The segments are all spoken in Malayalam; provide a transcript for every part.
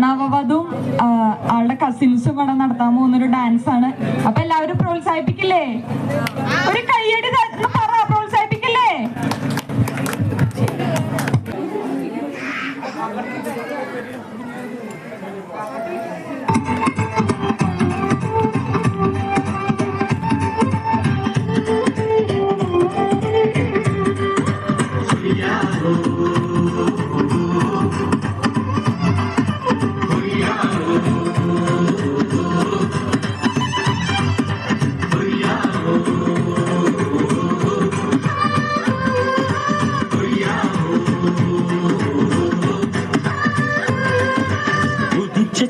നവവധുവും ആളുടെ കസിൻസും കൂടെ നടത്താൻ പോകുന്നൊരു ഡാൻസ് ആണ്. അപ്പൊ എല്ലാവരും പ്രോത്സാഹിപ്പിക്കില്ലേ? ഒരു കയ്യടി പറ, പ്രോത്സാഹിപ്പിക്കില്ലേ?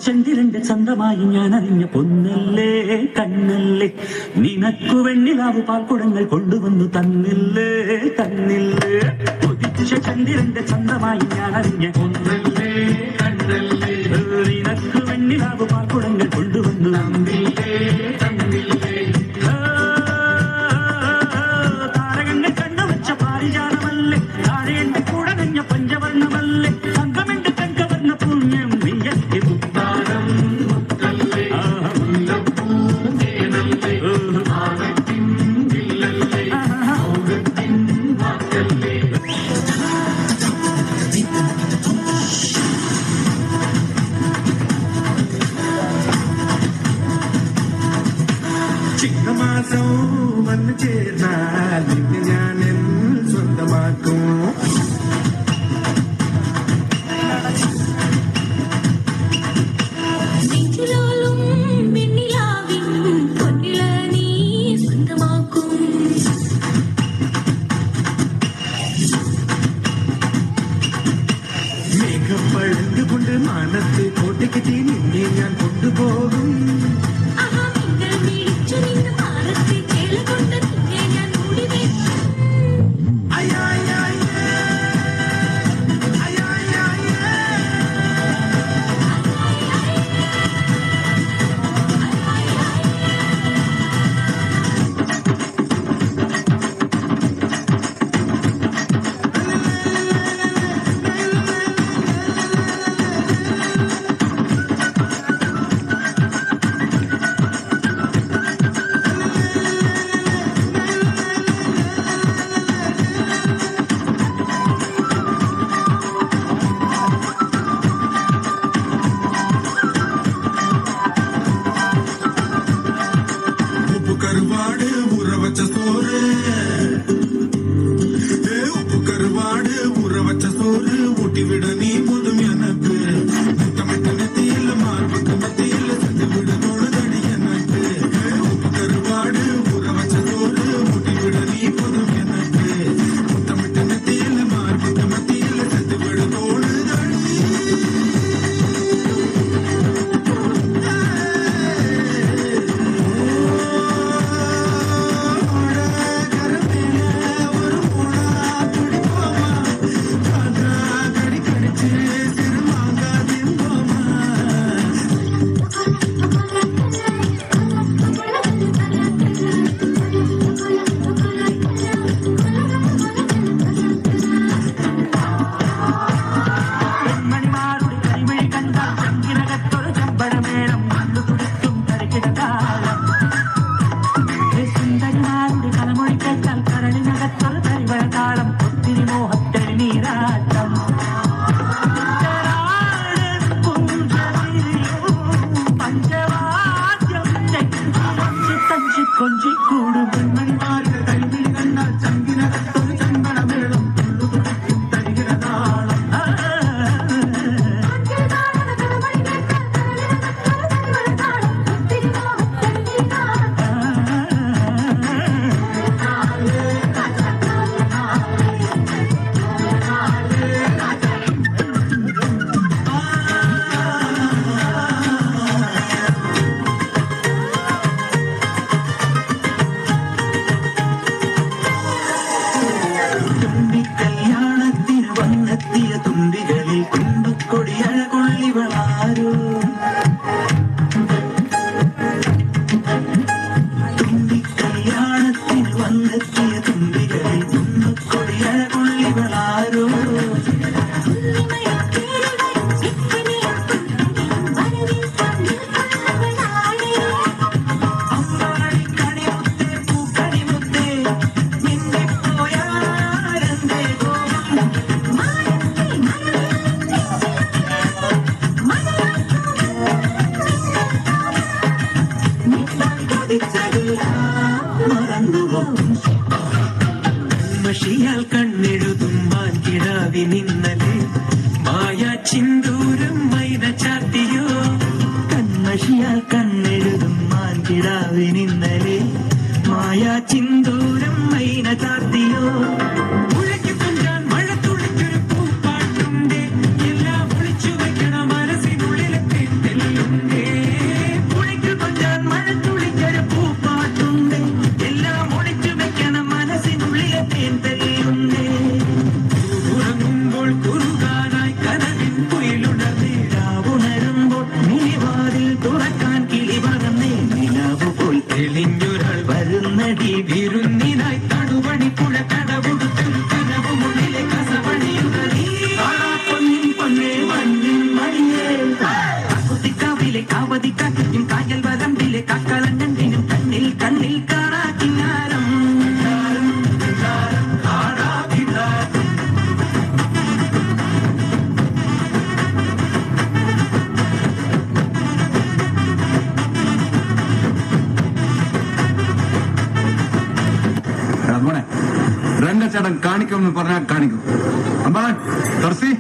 ചന്ദ്രന്റെ ചന്തമായി ഞാൻ അറിഞ്ഞ പൊന്നല്ലേ കണ്ണല്ലേ, നിനക്കു വെണ്ണിലാവു പാൽക്കുടങ്ങൾ കൊണ്ടുവന്നു തന്നില്ലേ തന്നില്ലേ. ഉദിച്ച ചന്ദ്രന്റെ ചന്തമായി ഞാൻ അറിഞ്ഞ പൊന്നല്ലേ കണ്ണല്ലേ, നിനക്കു വെണ്ണിലാവു പാൽക്കുടങ്ങൾ കൊണ്ടുവന്നു തന്നില്ലേ തന്നില്ലേ. താരകങ്ങൾ കണ്ണുവച്ച പാരിജാതമല്ലേ, താഴെ എന്റെ കൂടെ നഞ്ഞ പഞ്ചവർണ്ണമല്ലേ, സംഘമെന്റെ കൺകവർണ്ണ പുണ്യം നീയಕ್ಕೆ മുത്താരം മുത്തല്ലേ, ആകത്തിൻ വില്ലല്ലേ, ആകത്തിൻ വാക്കല്ലേ. ചിങ്ങമാസം വന്നു ചേർന്നാൽ നിന്നെ ഞാൻ സ്വന്തമാക്കും. മേഘപ്പഴന്തുകൊണ്ട് മാനത്തെ കോട്ടയ്ക്കെത്തി നിന്നെ ഞാൻ കൊണ്ടുപോകും. കരുവാട് ഉറവച്ച സോറ്, ഉപ്പു കരുവാട് ഉറവച്ച സോറ് ഊട്ടിവിട നീ പോതും എനക്ക്. മുത്തമിട്ട നെത്തിയില്ല മാർബക്ക് മത്തിയില്ല സഞ്ചവിട തോട് തടി എനക്ക്. ഉപ്പു കരുവാട് ഉറവച്ച സോറ് ഊട്ടിവിട നീ പോതും എനക്ക്. മുത്തമിട്ട നെത്തിയില്ല മാർബക്ക് മത്തിയില്ല സഞ്ചവിട തോട് തടി. നോക്കിയാൽ കണ്ണെഴുതും മാൻകിടാവിനിന്നലെ മായാ ചിന്തൂരം മൈന ചാർത്തിയോ ഉഴയ്ക്ക് കൊഞ്ചാൻ മഴ തുള്ളിക്കൊരു പൂപ്പാട്ടുണ്ടേ എല്ലാം ഒളിച്ചു വെക്കണ മനസ്സിനുള്ളിലെ തെല്ലുണ്ടേ ഉഴയ്ക്ക് കൊഞ്ചാൻ മഴ തുള്ളിക്കൊരു പൂപ്പാട്ടുണ്ടേ എല്ലാം ഒളിച്ചു വെക്കണ മനസ്സിനുള്ളിലെ തെല്ലുണ്ടേ ഉറങ്ങുമ്പോൾ കുറുകാനായി കനവിൻ കുയിലുണർന്നേരാവുണരുമ്പോൾ നിലവാതിൽ തുറക്കാൻ കിളി പറന്നേ നിലാവ് പോൽ തെളിഞ്ഞൊരാൾ വരുന്നടി വിരുന്നിനായി തടുപണി പുഴ കടവുടുത്തൊരു കനവുമുള്ളിലെ കസവണിയുന്നീ പൊന്നിൻ പൊന്നേ മഞ്ഞിൻ മണിയേ കുത്തിക്കാവിലെ കാവതിക്കാറ്റും കായൽ വരമ്പിലെ കാക്കളഞ്ഞിനും കണ്ണിൽ കണ്ണിൽ കാണാക്കിനാരം മോനെ രംഗച്ചേട്ടൻ കാണിക്കുമെന്ന് പറഞ്ഞാൽ കാണിക്കും അമ്പാൻ തുറസി